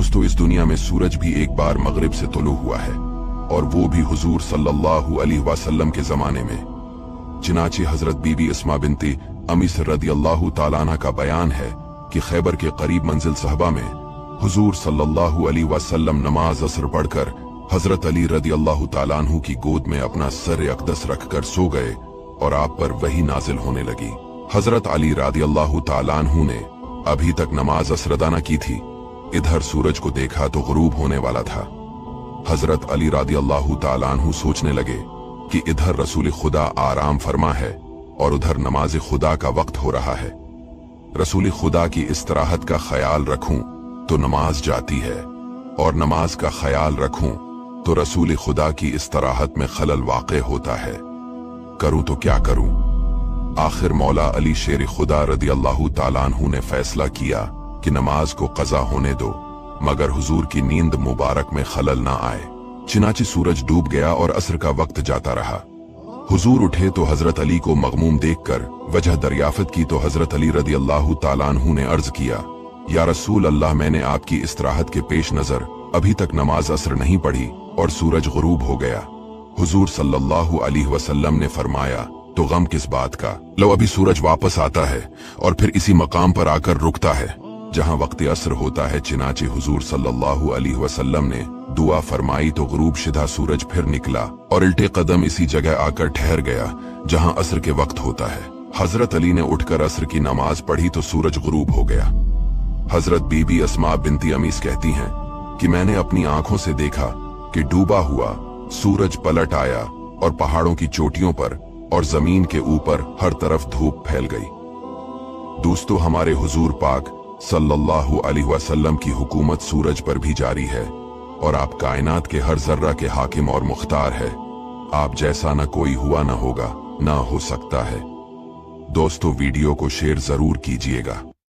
दोस्तों, इस दुनिया में सूरज भी एक बार मगरिब से तुलू हुआ है, और वो भी हुजूर सल्लल्लाहु अलैहि वसल्लम के जमाने में। चिनाचे हजरत बीबी अस्मा बिनती अमीस रदियल्लाहु ताला अन्हा का बयान है कि खैबर के करीब मंजिल सहबा में हुजूर सल्लल्लाहु अलैहि वसल्लम नमाज असर पढ़कर हजरत अली रदियल्लाहु ताला अन्हु की गोद में अपना सर अक़दस रखकर सो गए और आप पर वही नाजिल होने लगी। हजरत अली रदियल्लाहु ताला अन्हु ने अभी तक नमाज असर अदा न की थी। इधर सूरज को देखा तो गुरूब होने वाला था। हजरत अली रदियल्लाहु ताला अन्हु सोचने लगे कि इधर रसूल खुदा आराम फरमा है और उधर नमाज खुदा का वक्त हो रहा है। रसूल खुदा की इस्तराहत का ख्याल रखूं तो नमाज जाती है, और नमाज का ख्याल रखूं तो रसूल खुदा की इस्तराहत में खलल वाक़े होता है। करूं तो क्या करूं? आखिर मौला अली शेर खुदा रदियल्लाहु ताला अन्हु ने फैसला किया कि नमाज को कज़ा होने दो, मगर हुजूर की नींद मुबारक में खलल ना आए। चिनाचे सूरज डूब गया और असर का वक्त जाता रहा। हुजूर उठे तो हजरत अली को मगमूम देखकर वजह दरियाफत की तो हजरत अली रदियल्लाहु ताला अन्हु ने अर्ज किया, या रसूल अल्लाह, मैंने आपकी इस्तराहत के पेश नजर अभी तक नमाज असर नहीं पढ़ी और सूरज गुरूब हो गया। हुजूर सल्लल्लाहु अलैहि वसल्लम ने फरमाया, तो गम किस बात का, लो अभी सूरज वापस आता है और फिर इसी मकाम पर आकर रुकता है जहां वक्त असर होता है। चिनाचे हुजूर सल्लल्लाहु अलैहि वसल्लम ने दुआ फरमाई तो गुरूब शिदा सूरज फिर निकला और उल्टे कदम इसी जगह आकर ठहर गया जहां असर के वक्त होता है। हजरत अली ने उठकर असर की नमाज पढ़ी तो सूरज गुरूब हो गया। हजरत बीबी अस्मा बिनती अमीस कहती हैं कि मैंने अपनी आंखों से देखा कि डूबा हुआ सूरज पलट आया और पहाड़ों की चोटियों पर और जमीन के ऊपर हर तरफ धूप फैल गई। दोस्तों, हमारे हुजूर पाक सल्लल्लाहु अलैहि वसल्लम की हुकूमत सूरज पर भी जारी है और आप कायनात के हर जर्रा के हाकिम और मुख्तार है। आप जैसा न कोई हुआ न होगा, न हो सकता है। दोस्तों, वीडियो को शेयर जरूर कीजिएगा।